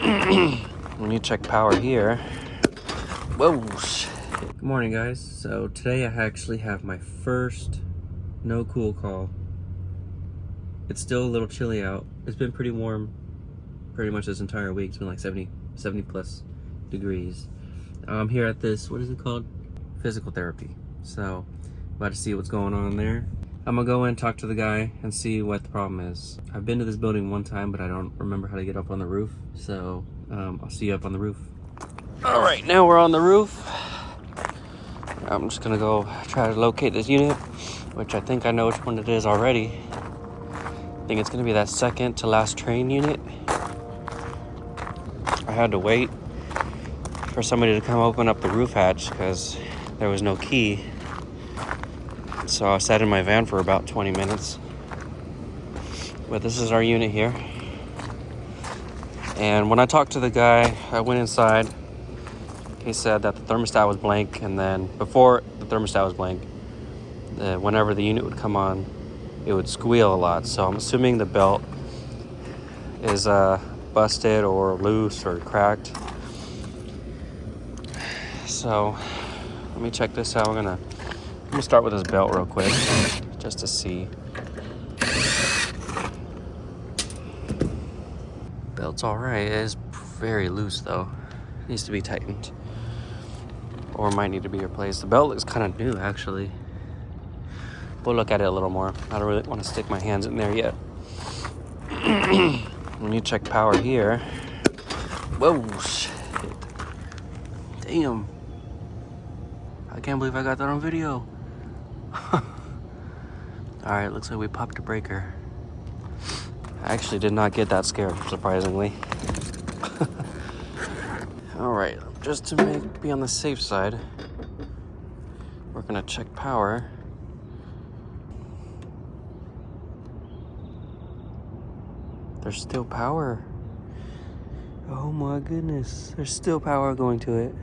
When you check power here. Whoa, shit. Good morning, guys. So today I actually have my first no cool call. It's still a little chilly out. It's been pretty warm pretty much this entire week. It's been like 70 plus degrees. I'm here at this, what is it called? Physical therapy. So about to see what's going on there. I'm gonna go in, talk to the guy, and see what the problem is. I've been to this building one time, but I don't remember how to get up on the roof. So I'll see you up on the roof. All right, now we're on the roof. I'm just gonna go try to locate this unit, which I think I know which one it is already. I think it's gonna be that second to last Trane unit. I had to wait for somebody to come open up the roof hatch because there was no key. So I sat in my van for about 20 minutes. But this is our unit here. And when I talked to the guy, I went inside. He said that the thermostat was blank, and then before the thermostat was blank, whenever the unit would come on, it would squeal a lot. So I'm assuming the belt is busted or loose or cracked. So let me check this out. I'm gonna start with this belt real quick, just to see. Belt's all right. It is very loose though. It needs to be tightened, or might need to be replaced. The belt looks kind of new actually. We'll look at it a little more. I don't really want to stick my hands in there yet. When you check power here. Whoa, shit. Damn. I can't believe I got that on video. Alright, looks like we popped a breaker. I actually did not get that scared, surprisingly. Alright, just to be on the safe side, we're gonna check power. There's still power. Oh my goodness, there's still power going to it.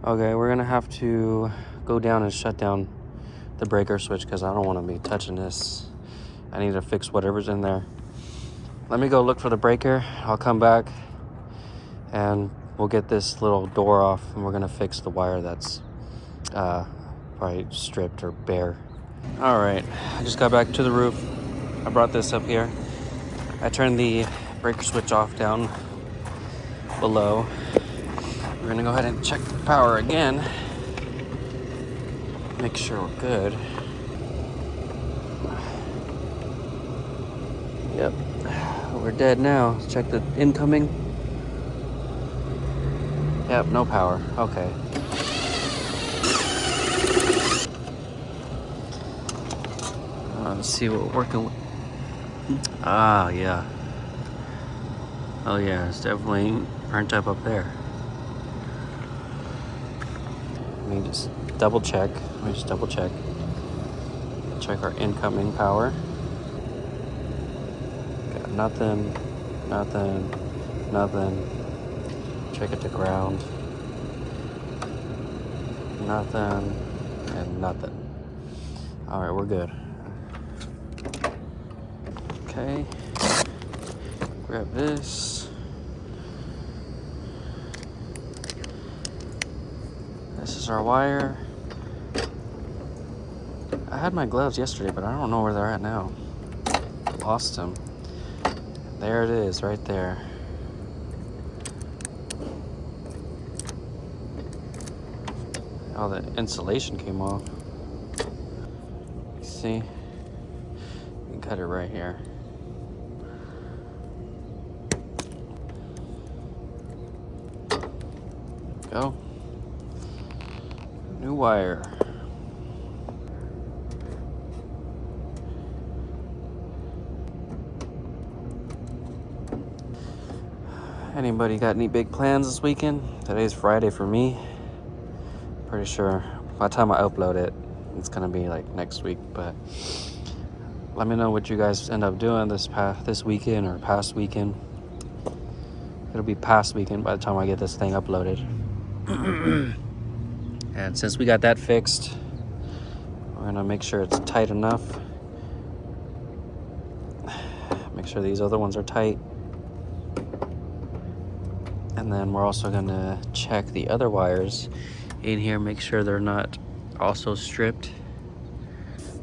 Okay, we're gonna have to go down and shut down the breaker switch because I don't want to be touching this. I need to fix whatever's in there. Let me go look for the breaker. I'll come back and we'll get this little door off, and we're gonna fix the wire that's probably stripped or bare. All right, I just got back to the roof. I brought this up here. I turned the breaker switch off down below. We're gonna go ahead and check the power again. Make sure we're good. Yep, we're dead now. Let's check the incoming. Yep, no power. Okay. Let's see what we're working with. Ah, yeah. Oh yeah, it's definitely burnt up there. Let me just double check. Check our incoming power. Got nothing. Check it to ground. Nothing and nothing. All right, we're good. Okay. Grab this. This is our wire. I had my gloves yesterday, but I don't know where they're at now. Lost them. There it is, right there. Oh, the insulation came off. See? You can cut it right here. Go. New wire. Anybody got any big plans this weekend? Today's Friday for me. Pretty sure by the time I upload it, it's gonna be like next week. But let me know what you guys end up doing this weekend or past weekend. It'll be past weekend by the time I get this thing uploaded. And since we got that fixed, we're gonna make sure it's tight enough. Make sure these other ones are tight. And then we're also gonna check the other wires in here, make sure they're not also stripped.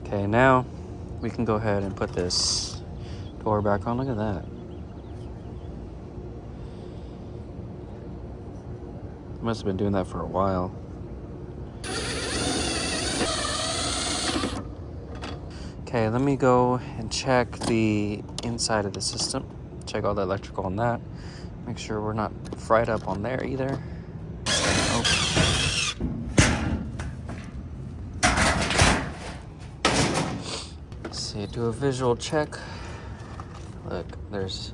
Okay, now we can go ahead and put this door back on. Look at that. Must have been doing that for a while. Okay, let me go and check the inside of the system. Check all the electrical on that. Make sure we're not fried up on there either. Let's see, do a visual check. Look, there's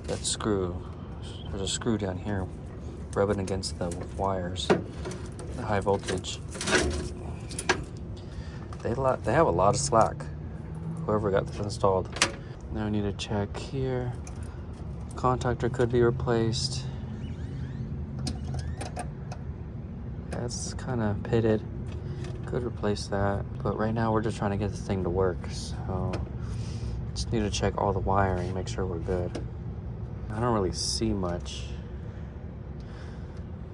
that screw. There's a screw down here rubbing against the wires, the high voltage. They have a lot of slack, whoever got this installed. Now we need to check here. Contactor could be replaced. That's kind of pitted. Could replace that, but right now we're just trying to get this thing to work. So just need to check all the wiring, make sure we're good. I don't really see much.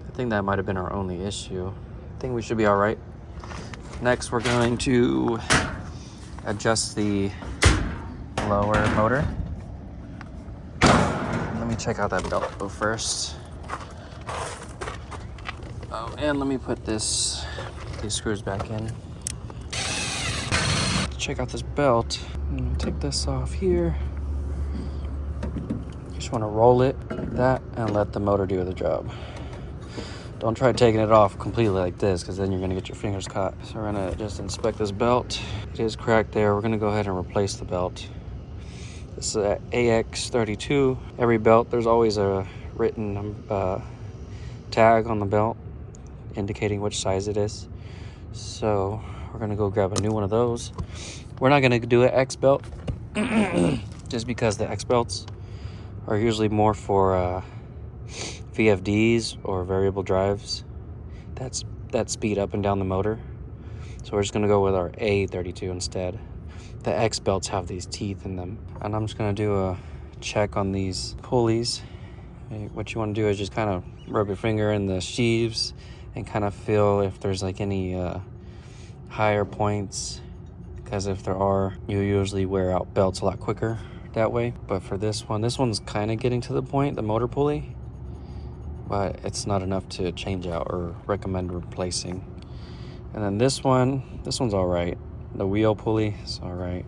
I think that might have been our only issue. I think we should be all right. Next, we're going to adjust the lower motor. Let me check out that belt first. Oh, and let me put these screws back in. Check out this belt. Take this off here. Just want to roll it like that and let the motor do the job. Don't try taking it off completely like this, because then you're going to get your fingers caught. So we're going to just inspect this belt. It is cracked there. We're going to go ahead and replace the belt. This is an AX32. Every belt, there's always a written tag on the belt indicating which size it is. So we're going to go grab a new one of those. We're not going to do an X belt just because the X belts are usually more for VFDs or variable drives that speed up and down the motor. So we're just gonna go with our A32 instead. The X belts have these teeth in them. And I'm just gonna do a check on these pulleys. What you wanna do is just kind of rub your finger in the sheaves and kind of feel if there's like any higher points, because if there are, you usually wear out belts a lot quicker that way. But for this one's kind of getting to the point, the motor pulley, but it's not enough to change out or recommend replacing. And then this one's all right. The wheel pulley is all right.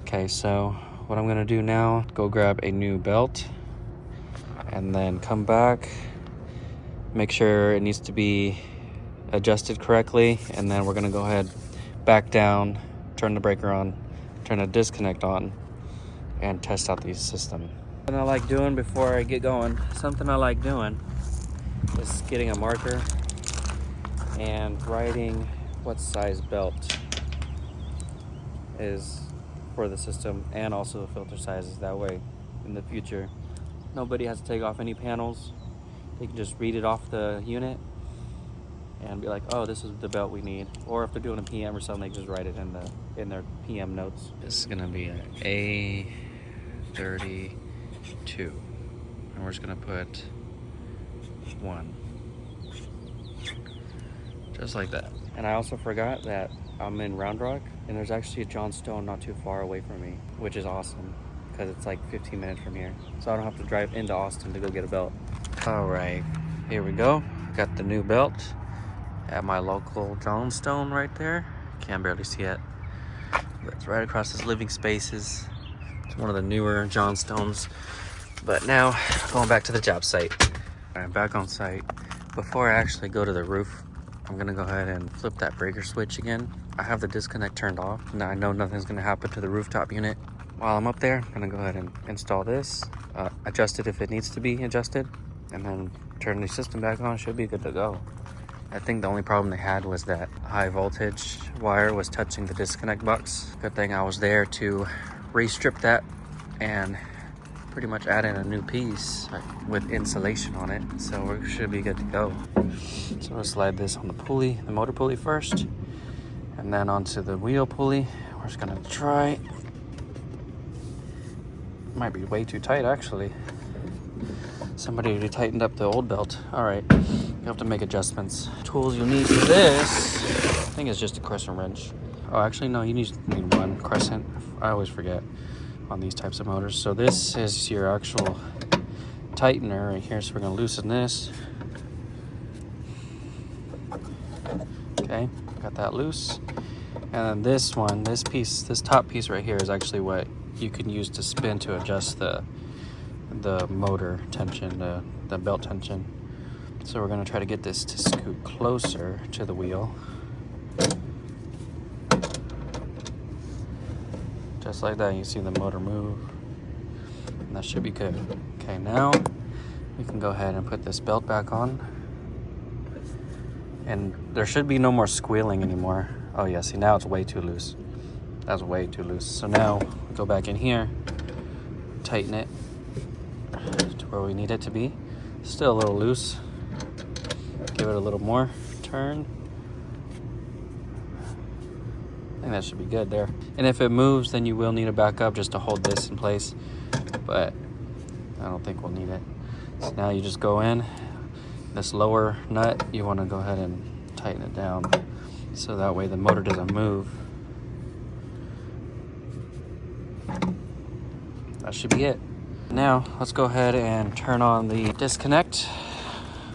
Okay, so what I'm gonna do now, go grab a new belt and then come back, make sure it needs to be adjusted correctly, and then we're gonna go ahead, back down, turn the breaker on, turn the disconnect on, and test out the system. Something I like doing before I get going, is getting a marker and writing what size belt is for the system, and also the filter sizes. That way in the future nobody has to take off any panels. They can just read it off the unit and be like, oh, this is the belt we need. Or if they're doing a PM or something, they just write it in their PM notes. This is gonna be an A32, and we're just gonna put 1, just like that. And I also forgot that I'm in Round Rock, and there's actually a Johnstone not too far away from me, which is awesome because it's like 15 minutes from here, so I don't have to drive into Austin to go get a belt. All right, here we go. Got the new belt at my local Johnstone right there. Can't barely see it, but it's right across this living spaces. It's one of the newer Johnstones. But now going back to the job site. I'm back on site. Before I actually go to the roof, I'm gonna go ahead and flip that breaker switch again. I have the disconnect turned off. Now I know nothing's gonna happen to the rooftop unit. While I'm up there, I'm gonna go ahead and install this, adjust it if it needs to be adjusted, and then turn the system back on. Should be good to go. I think the only problem they had was that high voltage wire was touching the disconnect box. Good thing I was there to re-strip that and pretty much add in a new piece with insulation on it. So we should be good to go. So we'll slide this on the pulley, the motor pulley first, and then onto the wheel pulley. We're just gonna try. Might be way too tight actually. Somebody already tightened up the old belt. All right, you have to make adjustments. Tools you'll need for this, I think it's just a crescent wrench. Oh, actually, no, you need one crescent. I always forget on these types of motors. So this is your actual tightener right here. So we're gonna loosen this. Okay, got that loose. And then this one, this piece, this top piece right here is actually what you can use to spin to adjust the motor tension, the belt tension. So we're gonna try to get this to scoot closer to the wheel. Just like that, you see the motor move. And that should be good. Okay, now we can go ahead and put this belt back on. And there should be no more squealing anymore. Oh yeah, see now it's way too loose. That's way too loose. So now go back in here, tighten it to where we need it to be. Still a little loose. Give it a little more turn. I think that should be good there. And if it moves, then you will need a backup just to hold this in place. But I don't think we'll need it. So now you just go in. This lower nut, you want to go ahead and tighten it down. So that way the motor doesn't move. That should be it. Now, let's go ahead and turn on the disconnect.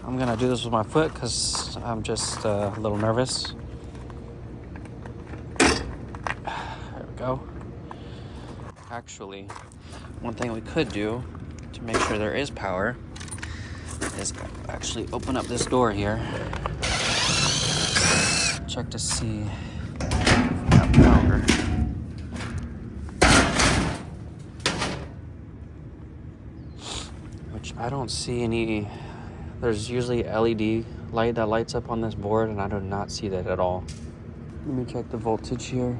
I'm gonna do this with my foot because I'm just a little nervous. There we go. Actually, one thing we could do to make sure there is power is actually open up this door here. Check to see if we have power. Which I don't see any. There's usually LED light that lights up on this board, and I do not see that at all. Let me check the voltage here.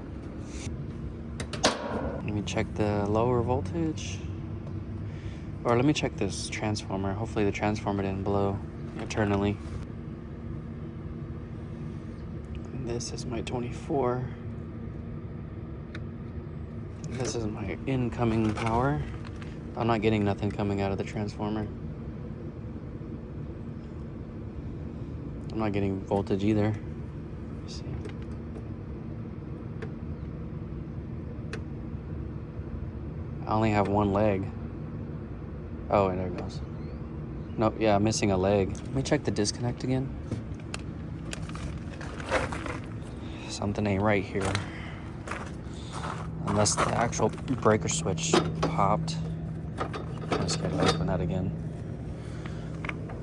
Let me check the lower voltage. Or let me check this transformer. Hopefully the transformer didn't blow eternally. This is my 24. This is my incoming power. I'm not getting nothing coming out of the transformer. I'm not getting voltage either. Let's see. I only have one leg. Oh, and there it goes. Nope, yeah, I'm missing a leg. Let me check the disconnect again. Something ain't right here. Unless the actual breaker switch popped. I'm just gonna open that again.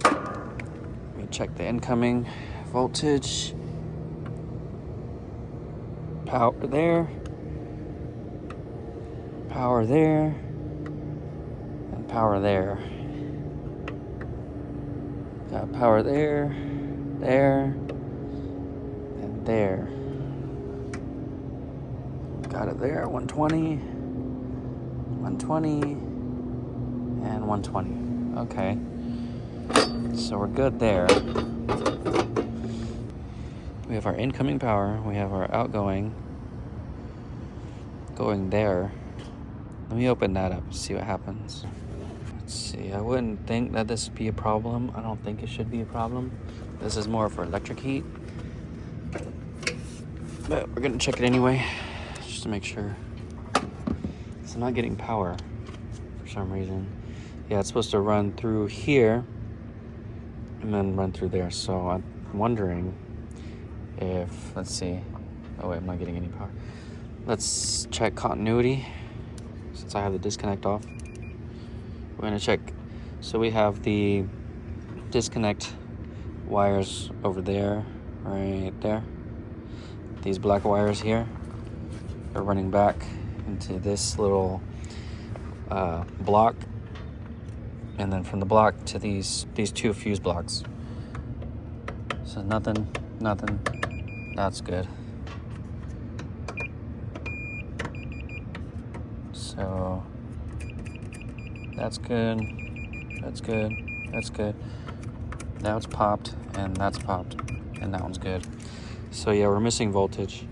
Let me check the incoming voltage. Power there. Power there. And power there. Got power there, there, and there. Got it there, 120, 120, and 120. Okay, so we're good there. We have our incoming power, we have our outgoing, going there. Let me open that up and see what happens. Let's see, I wouldn't think that this would be a problem. I don't think it should be a problem. This is more for electric heat. But we're gonna check it anyway, just to make sure. So I'm not getting power for some reason. Yeah, it's supposed to run through here and then run through there. So I'm wondering if, let's see. Oh wait, I'm not getting any power. Let's check continuity since I have the disconnect off. We're gonna check. So we have the disconnect wires over there, right there. These black wires here are running back into this little block, and then from the block to these two fuse blocks. So nothing. That's good. So that's good. That's good. That's good. Now it's popped, and that's popped, and that one's good. So yeah, we're missing voltage.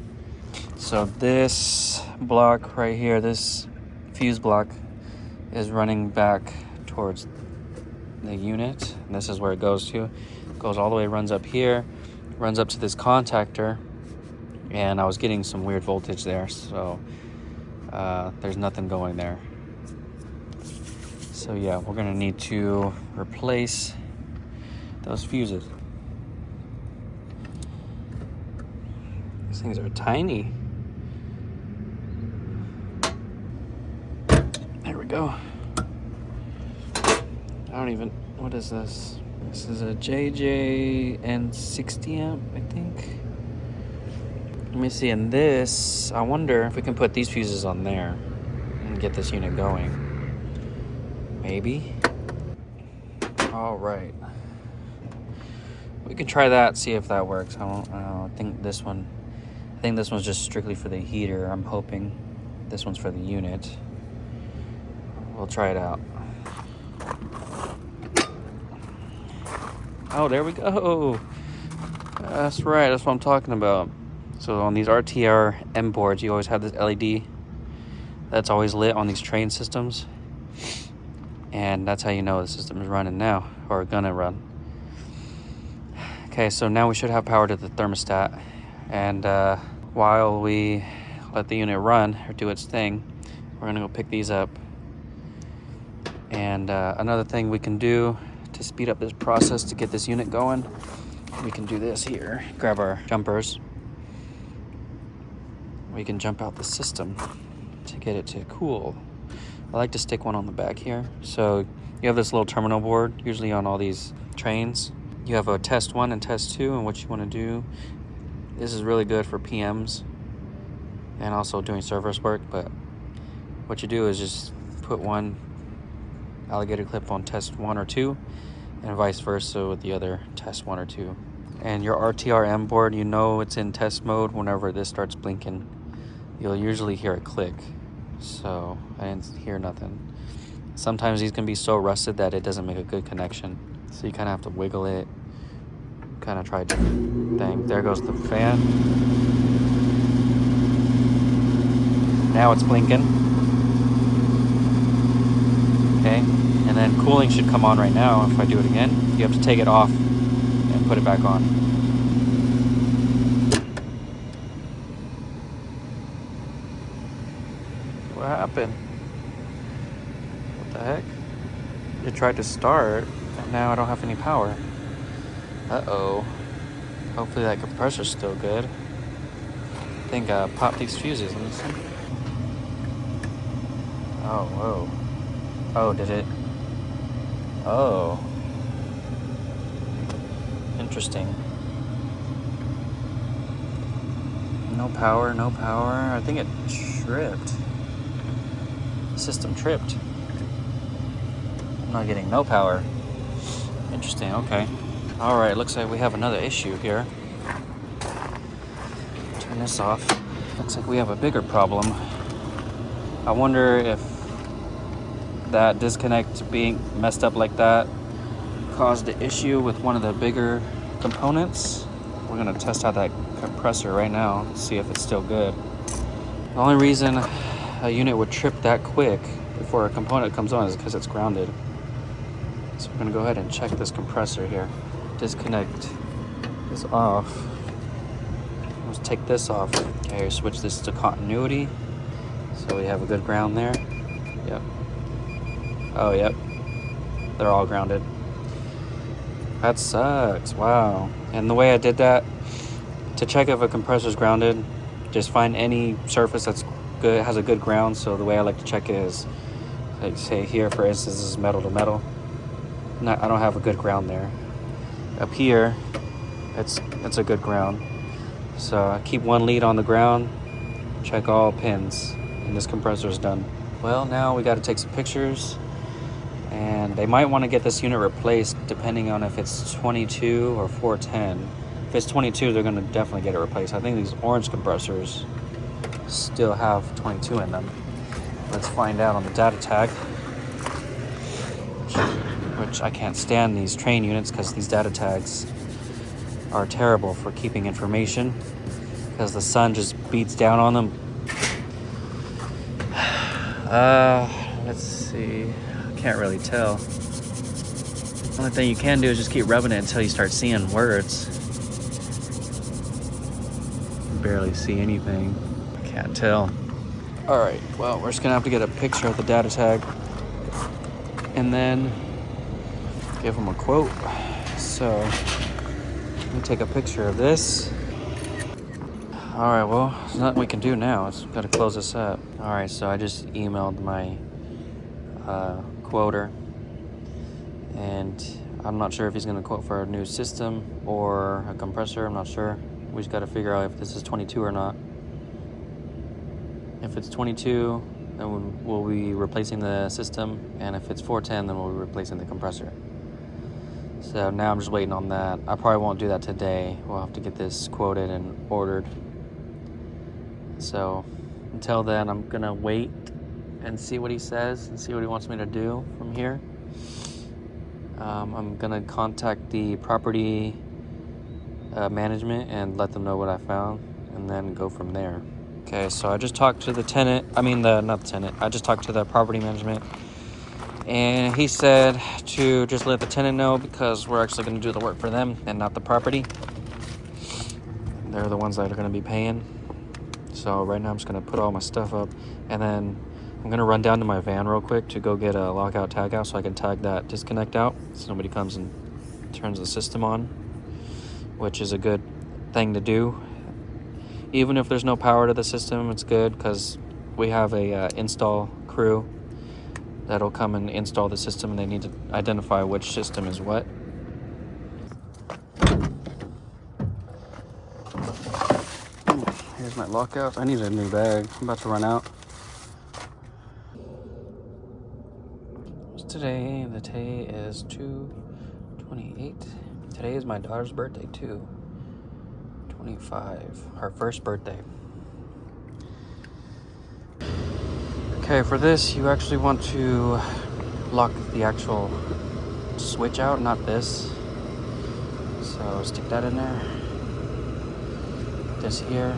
So this block right here, this fuse block, is running back towards the unit. And this is where it goes to. It goes all the way, runs up here, runs up to this contactor, and I was getting some weird voltage there, so there's nothing going there. So yeah, we're gonna need to replace those fuses. These things are tiny. There we go. I don't even, what is this? This is a JJN 60 amp, I think. Let me see, and this, I wonder if we can put these fuses on there and get this unit going. Maybe. All right. We can try that, see if that works. I think this one, I think this one's just strictly for the heater. I'm hoping this one's for the unit. We'll try it out. Oh, there we go. That's right, that's what I'm talking about. So on these RTR M boards, you always have this LED that's always lit on these Trane systems. And that's how you know the system is running now, or gonna run. Okay, so now we should have power to the thermostat. And while we let the unit run or do its thing, we're gonna go pick these up. And another thing we can do to speed up this process to get this unit going, we can do this here. Grab our jumpers. We can jump out the system to get it to cool. I like to stick one on the back here. So you have this little terminal board, usually on all these Tranes. You have a test 1 and test 2, and what you want to do. This is really good for PMs and also doing service work, but what you do is just put one alligator clip on test 1 or 2, and vice versa with the other test 1 or 2. And your RTRM board, you know it's in test mode whenever this starts blinking. You'll usually hear a click. So I didn't hear nothing. Sometimes these can be so rusted that it doesn't make a good connection. So you kind of have to wiggle it, kind of try a different thing. There goes the fan. Now it's blinking. Okay, and then cooling should come on right now. If I do it again, you have to take it off and put it back on. What happened? What the heck? It tried to start, and now I don't have any power. Uh-oh. Hopefully that compressor's still good. I think I popped these fuses. Let me see. Oh, whoa. Oh, did it? Oh. Interesting. No power, no power. I think it tripped. The system tripped. I'm not getting no power. Interesting, okay. Alright, looks like we have another issue here. Turn this off. Looks like we have a bigger problem. I wonder if that disconnect being messed up like that caused the issue with one of the bigger components. We're gonna test out that compressor right now, see if it's still good. The only reason a unit would trip that quick before a component comes on is because it's grounded. So we're gonna go ahead and check this compressor here. Disconnect is off. Let's take this off. Okay, switch this to continuity. So we have a good ground there. Yep. Oh, yep. They're all grounded. That sucks. Wow. And the way I did that, to check if a compressor's grounded, just find any surface that's good, has a good ground. So the way I like to check it is, like say here, for instance, this is metal to metal. I don't have a good ground there. Up here, it's a good ground. So I keep one lead on the ground, check all pins, and this compressor is done. Well, now we got to take some pictures, and they might want to get this unit replaced depending on if it's 22 or 410. If it's 22, they're going to definitely get it replaced. I think these orange compressors still have 22 in them. Let's find out on the data tag, which I can't stand these Trane units because these data tags are terrible for keeping information because the sun just beats down on them. Let's see. I can't really tell. Only thing you can do is just keep rubbing it until you start seeing words. Barely see anything. Can't tell. All right, well, we're just gonna have to get a picture of the data tag and then give them a quote. So let me take a picture of this. All right, well, there's nothing we can do now. It's gotta close this up. All right, so I just emailed my quoter, and I'm not sure if he's gonna quote for a new system or a compressor. I'm not sure. We just gotta figure out if this is 22 or not. If it's 22, then we'll be replacing the system, and if it's 410, then we'll be replacing the compressor. So now I'm just waiting on that. I probably won't do that today. We'll have to get this quoted and ordered. So until then, I'm gonna wait and see what he says and see what he wants me to do from here. I'm gonna contact the property management and let them know what I found, and then go from there. Okay, so I just talked to the tenant. Not the tenant. I just talked to the property management, and he said to just let the tenant know because we're actually going to do the work for them and not the property. They're the ones that are going to be paying. So right now I'm just going to put all my stuff up, and then I'm going to run down to my van real quick to go get a lockout tag out so I can tag that disconnect out so nobody comes and turns the system on, which is a good thing to do. Even if there's no power to the system, it's good because we have a install crew that'll come and install the system, and they need to identify which system is what. Here's my lockout. I need a new bag. I'm about to run out. What's today? The day is 2/28. Today is my daughter's birthday too. 25, her first birthday. Okay, for this, you actually want to lock the actual switch out, not this. So stick that in there. This here.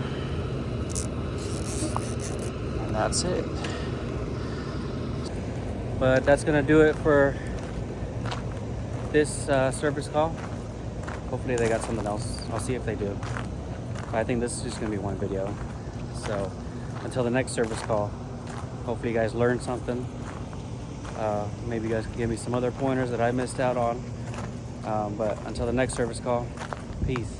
And that's it. But that's gonna do it for this service call. Hopefully they got something else. I'll see if they do. I think this is just gonna be one video. So until the next service call, hopefully you guys learned something. Maybe you guys can give me some other pointers that I missed out on. But until the next service call, peace.